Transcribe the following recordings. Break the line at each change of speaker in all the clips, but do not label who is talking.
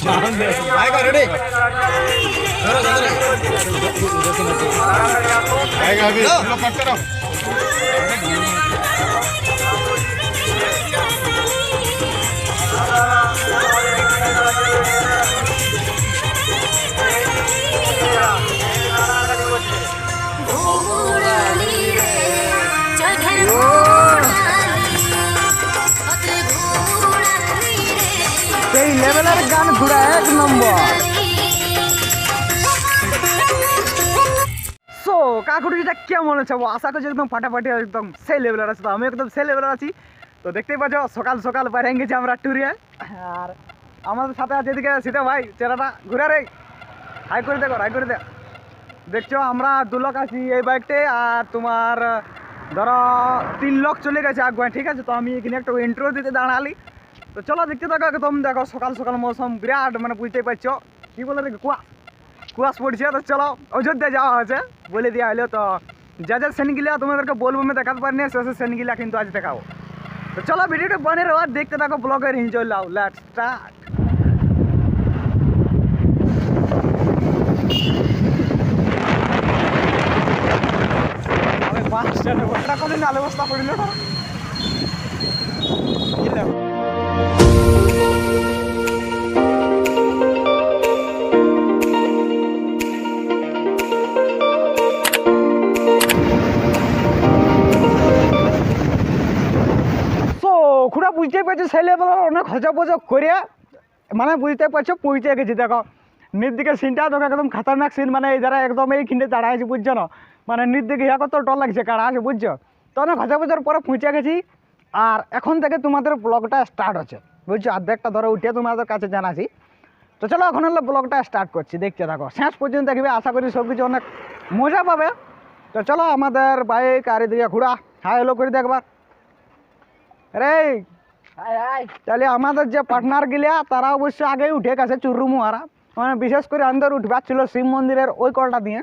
Ready आएगा अभी लोग कट करो
সেই লেভেলের গান ঘুরা এক নম্বর। সো কাকুটিটা কেমন আছে আশা করছি একদম ফাটাফাটি একদম সেই লেভেলের আছে। তো আমি একদম সেই লেভেলের আছি। তো দেখতেই পাচ্ছ সকাল সকাল বাইরে গেছি আমরা ট্যুরে। আর আমাদের সাথে আছে এদিকে সীতা ভাই, চেরাটা ঘুরে রে হাই করে দেখো, হাই করে দে। দেখছো আমরা 2 লোক আছি এই বাইকটে, আর তোমার ধরো 3 লোক চলে গেছে আগুয়ায়, ঠিক আছে। তো আমি এখানে একটা ইন্ট্রো দিতে দাঁড়ালি। তো চলো দেখতে থাকো একদম, দেখো সকাল সকাল মৌসুম বিরাট মানে বুঝতেই পারছো কি বলে দেখো কুয়াশ পড়ছে। তো চলো অযোধ্যা যাওয়া হয়েছে বলে দেওয়া হলো। তো যা যা সেনগিলা তোমাদেরকে বলবো আমি দেখাতে পারিনি, শেষে সেনগিলা কিন্তু আজ দেখাবো। তো চলো ভিডিওটা বানে রো, দেখতে থাকো ব্লগের এনজয় লাও। Let's start. আমি বাস স্ট্যান্ডে বসে কোনদিন আলো অবস্থা পড়িল না। খুঁড়া বুঝতে পারছো সেই লেভেলের অনেক হজা করে মানে বুঝতে পারছো পৌঁছে গেছি। দেখো নির দিকে সিনটা দেখো একদম খতরনাক সিন, মানে এই যারা একদম এইখানে দাঁড়া আছে বুঝছো না, মানে নির দিকে ইয়া কত ডর লাগছে কারা আছে বুঝছো। তো অনেক হজার পরে পৌঁছে গেছি। আর এখন থেকে তোমাদের ব্লগটা স্টার্ট হচ্ছে বুঝছো, অর্ধেকটা ধরো উঠে তোমাদের কাছে জানাছি। তো চলো এখন হলে ব্লগটা স্টার্ট করছি, দেখতে থাকো শেষ পর্যন্ত দেখবে, আশা করি সব কিছু অনেক মজা পাবে। তো চলো আমাদের বাইক আর এদিকে ঘোরা হাই হলো করে দেখবা রে। তাহলে আমাদের যে পার্টনার গিলা তারা অবশ্য আগেই উঠে গেছে চুরুমুহারা, মানে বিশেষ করে আমাদের উঠবার ছিল শিব মন্দিরের ওই কলটা দিয়ে।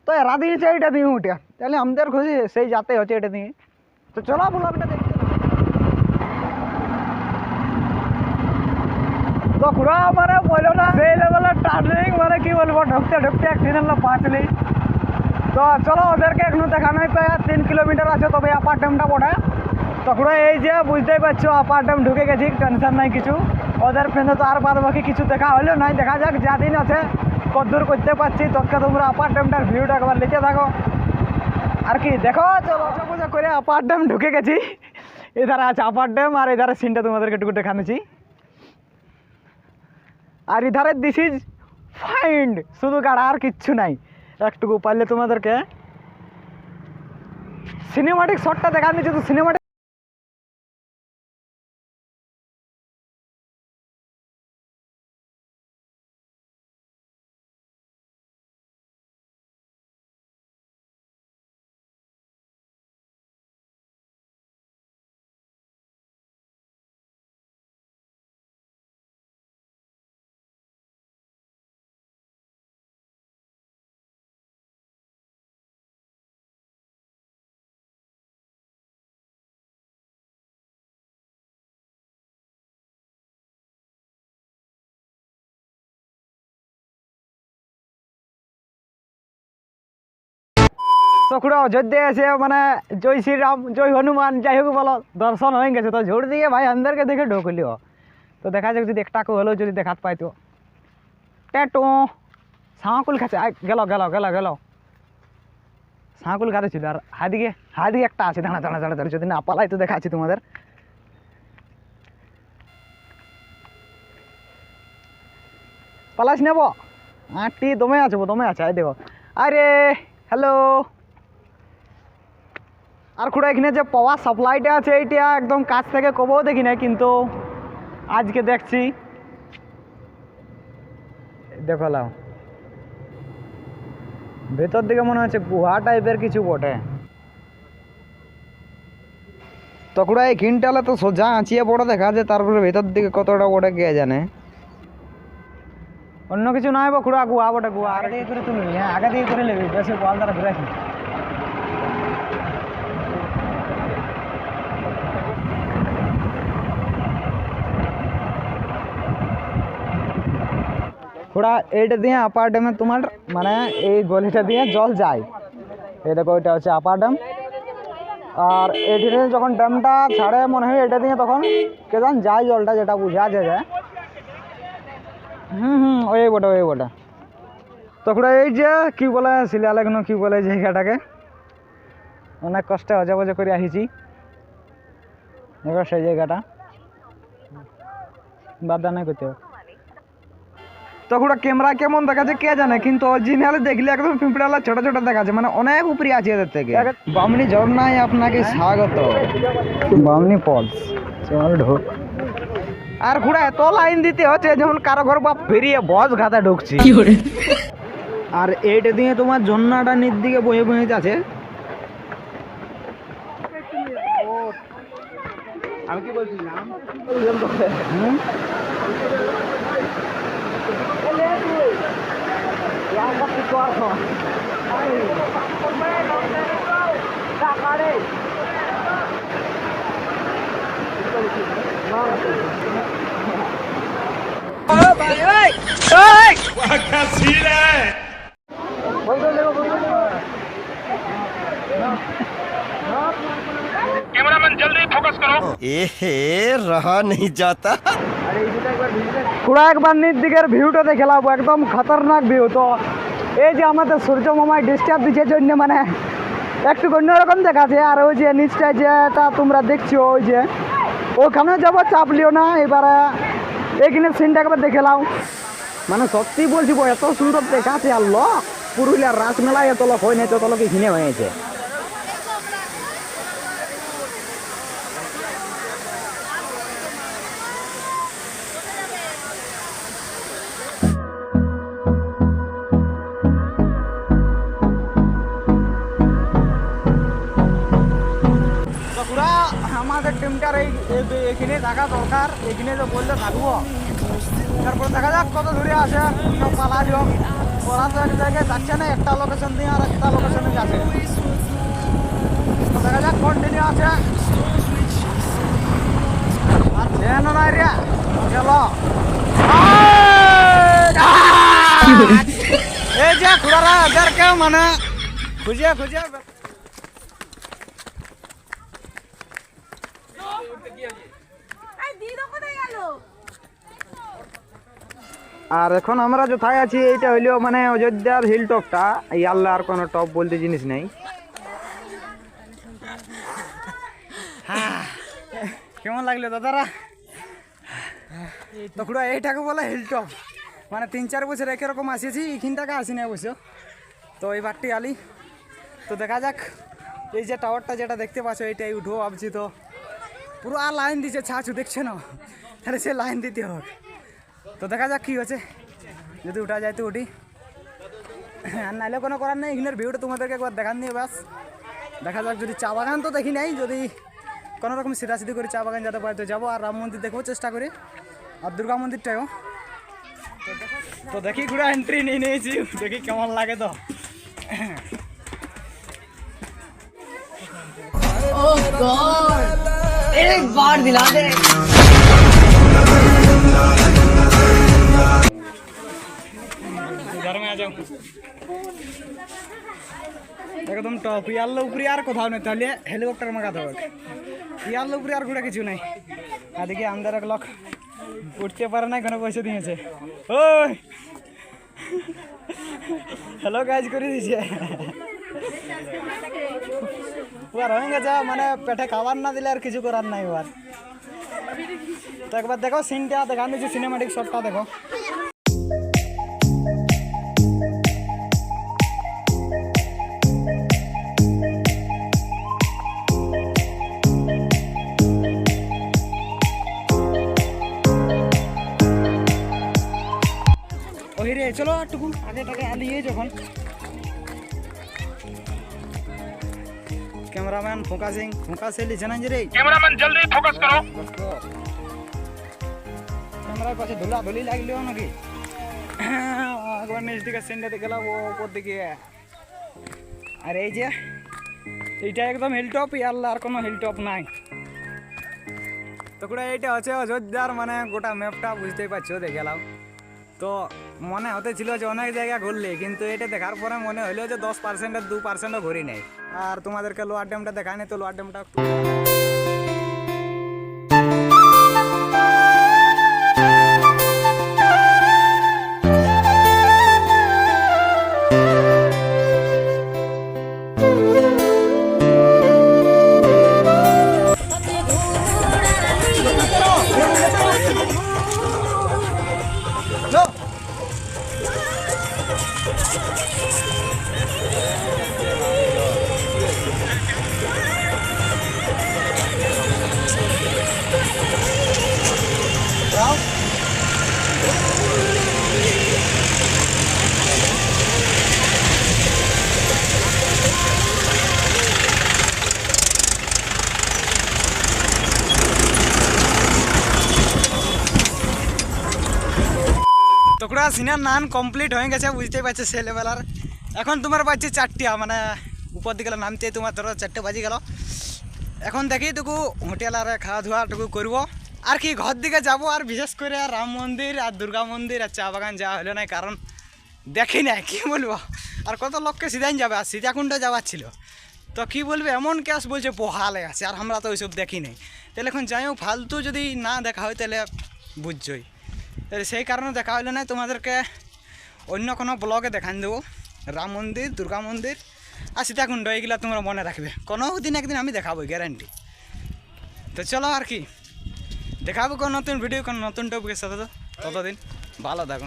তো এরা দিয়েছে এইটা দিয়ে উঠে, তাহলে আমাদের খুশি সেই যাতে হচ্ছে এটা দিয়ে। তো চলো ব্লগটা দেখতে। তো ঘুরা মানে বলো না সেই লেভেলের টার্নিং, মানে কি বলবো ঢুকতে ঢুকতে একদিন হলো বাঁচলি। তো চলো ওদেরকে এখনো দেখানোই পায় 3 কিলোমিটার আছে তবে আপার ড্যামটা পড়ে। তখন এই যে বুঝতেই পারছো আপার ড্যাম ঢুকে গেছি, টেনশন নাই কিছু। ওদের ফ্রেন্ডে তো আর বাদ বাকি কিছু দেখা হলো নাই, দেখা যাক যা দিন আছে কদ্দূর করতে পারছি। তোকে তোমরা আপার ড্যামটার ভিউটা একবার লিখে থাকো আর কি দেখো। চলো পুজো করে আপার ড্যাম ঢুকে গেছি, এধারে আছে আপার ড্যাম আর এধারে সিনটা তোমাদেরকে একটু দেখানোছি। আর এধারে দিস ইজ ফাইন্ড শুধু গাড়া আর কিচ্ছু নাই। একটুকু পারলে তোমাদেরকে সিনেমাটিক শটটা দেখানো নিচ্ছে। তো সিনেমাটিক চকুরা অযোধ্যা আছে মানে জয় শ্রীরাম জয় হনুমান যাই হোক বলো দর্শন হয়ে গেছে। তো ঝোড় দিয়ে ভাই আন্দারকে দেখে ঢুকলিও। তো দেখা যাক যদি একটাকে হলেও যদি দেখাতে পাই। তো ট্যাটো সাঁকুল খাচ্ছে গেল গেল গেল গেল সাঁকুল খাতে ছিল। আর হাদিকে একটা আছে দাঁড়া দাঁড়া দাঁড়া দাঁড়া, যদি না পালাই তো দেখাচ্ছি তোমাদের। পালাস নেব আটটি দমে আছে দমে আছে আই দেখো। আরে হ্যালো। আর খুঁড়া এখানে যে পাওয়ার সাপ্লাইটা আছে এইটা একদম কাছ থেকে কবেও দেখি না, কিন্তু আজকে দেখছি। দেখো লাও ভেতর দিকে মনে হচ্ছে গুহা টাইপের কিছু বটে। তো খুঁড়া এই কিনটালে তো সোজা আঁচিয়ে বড় দেখা যায়, তারপরে ভেতর দিকে কতটা বটে কে জানে। অন্য কিছু নয় বা খুঁড়া গুহা বটে, গুহা আগে দিকে করে তুলবি। হ্যাঁ আগে দিকে করে নেবি, বেশি বল দ্বারা ঘুরাইছি। খুড়া এইটা দিয়ে আপার ড্যামে তোমার মানে এই গলিটা দিয়ে জল যায়। এই দেখো এটা হচ্ছে আপার ড্যাম, আর এখানে যখন ড্যামটা ছাড়ে মনে হয় এটা দিয়ে তখন কেমন যায় জলটা, যেটা বোঝা যায়। ওই বটা ওই বটা। তো খুড়া এই যে কি বলে শিলালেখনো কি বলে জায়গাটাকে অনেক কষ্টে অজাবজা করে আসিছি, এবার সেই জায়গাটা বাদা নাই করতে হবে। তো খুড়া ক্যামেরা কেমন দেখাচ্ছে কে জানে, কিন্তু অরিজিনালি দেখলে একদম পিঁপড়ালা ছোট ছোট দেখাচ্ছে, মানে অনেক উপরে আছে এদের থেকে। বামনি ঝর্ণায় আপনাকে স্বাগত, বামনি ফলস। চল ঢোক। আর খুড়া এত লাইন দিতে হচ্ছে যখন কারো ঘর বাপ ফিরিয়ে বস ঘাতা ঢুকছি। আর এইটা দিয়ে তোমার ঝর্ণাটা নিচ দিকে বয়ে বয়ে যাচ্ছে। আমি কি বলছিলাম,
क्या सीन है। कैमरामैन जल्दी फोकस करो।
এহে रहा नहीं जाता।
পুরা একবার নিচ দিকের ভিউটা দেখে লাভ, একদম খতরনাক ভিউ। তো এই যে আমাদের সূর্য মামায় ডিস্টার্ব দিচ্ছে জন্য মানে একটু অন্যরকম দেখাচ্ছে। আর ওই যে নিচটা যেটা তোমরা দেখছো ওই যে ওখানে যাবো, চাপ লিও না। এবারে এইখানে সিনটা একবার দেখে লাও, মানে সত্যি বলছি এত সুন্দর দেখাচ্ছে। আর লোক পুরুলিয়ার রাসমেলায় এত লোক হয় না, এত লোক এখানে হয়েছে। আমাদের টিমটার এইখানে থাকা দরকার, এইখানে তো বললে থাকবো। তারপর দেখা যাক কত দূরে আসে, সব পালা যোগ ওরা তো এক জায়গায় যাচ্ছে না, একটা লোকেশন দিয়ে আর একটা লোকেশনে যাচ্ছে। তো দেখা যাক কন্টিনিউ আছে। আর যেন না রে গেল এই যে খুড়ারা এদেরকে মানে খুঁজে খুঁজে আর এখন আমরা কোথায় আছি, এইটা হইলো মানে অযোধ্যার হিল টপটা। ইয়াল্লা আর কোনো টপ বলতে জিনিস নেই। কেমন লাগলো দাদারা? তো খুড়া এইটাকে বলে হিল টপ, মানে 3-4 বছর একই রকম আসিয়েছি, এইখানটাকে আসিনি অবশ্য। তো এই বারটি আলি। তো দেখা যাক, এই যে টাওয়ারটা যেটা দেখতে পাচ্ছ এইটাই উঠবো ভাবছি। তো পুরো আর লাইন দিচ্ছে, ছাড়ছু দেখছে না, তাহলে সে লাইন দিতে হবে। তো দেখা যাক কী হচ্ছে, যদি উঠা যায় তো উঠি, আর নাইলে কোনো করার নেই। এখানের ভিউটা তোমাদেরকে একবার দেখান নিয়ে বাস। দেখা যাক, যদি চা বাগান তো দেখি নাই, যদি কোনো রকম সিধাসিধি করে চা বাগান যেতে পারে তো যাবো। আর রাম মন্দির দেখবো চেষ্টা করি, আর দুর্গা মন্দিরটাও। তো দেখি ঘুরে এন্ট্রি নিয়ে নিয়েছি, দেখি কেমন লাগে। তো
Oh God! एक बार दिला दे।
घर में आ जाओ, একদম টপ। ইয়ার উপরে আর কোথাও নেই, তাহলে হেলিকপ্টার মাগাতে হবে। ইয়ার উপরে আর ঘুরে কিছু নেই। আর দেখি আমাদের এক লোক উঠতে পারে না, কোনো পয়সা দিয়েছে। ওই হ্যালো কাজ করে দিয়েছে, এবার হয়ে গেছে। মানে পেটে খাবার না দিলে আর কিছু করার নাই এবার। তো একবার দেখো সিনটা দেখান দিচ্ছি, সিনেমাটিক শটটা দেখো। ওই রে চলো একটুকু আগে টাকে আলিয়ে যখন कैमरामैन फोकस लिखे ना रे।
कैमरामैन जल्दी फोकस करो।
कैमरा पास धुला धुली लागल नाकि একবার নিচ দিকে সিনটাতে গেলাম, ও উপর দিকে। আর এই যে এইটা একদম হিলটপ, ইয়াল্লা আর কোনো হিলটপ নাই। তো এইটা হচ্ছে অযোধ্যার মানে গোটা ম্যাপটা বুঝতেই পারছো, দেখে গেলাম। তো মনে হতেছিল যে অনেক জায়গা ঘুরলি, কিন্তু এটা দেখার পরে মনে হলো যে 10%-এর 2%ও ঘুরি নেই। আর তোমাদেরকে লোয়ার ড্যামটা দেখায়নি, তো লোয়ার ড্যামটা তোকরা সিনার নান কমপ্লিট হয়ে গেছে, বুঝতেই পারছো ছেলেবেলার। এখন তোমার বাজছে 4টা, মানে উপর দিকে নামতে তোমার ধরো 4টে বাজি গেল। এখন দেখি টুকু হোটেল আর খাওয়া ধোয়া টুকু করবো আর কি, ঘর দিকে যাব। আর বিশেষ করে রাম মন্দির আর দুর্গা মন্দির আর চা বাগান যাওয়া হলো না, কারণ দেখি না কি বলবো। আর কত লোককে সিধাইন যাবে, আর সীতাকুণ্ড যাওয়ার ছিল। তো কি বলবে, এমন ক্যাশ বলছে পোহালে আছে, আর আমরা তো ওইসব দেখি নাই। তাহলে এখন যাই হোক, ফালতু যদি না দেখা হয় তাহলে বুঝছই। তাহলে সেই কারণে দেখা হলো না, তোমাদেরকে অন্য কোনো ব্লগে দেখান দেবো। রাম মন্দির, দুর্গা মন্দির আর সীতাকুণ্ড, এইগুলো তোমরা মনে রাখবে। কোনো দিন একদিন আমি দেখাবো, গ্যারান্টি। তো চলো আর কি, দেখাবো কোনো নতুন ভিডিও, কোনো নতুন টপিকের সাথে। ততদিন ভালো থাকো।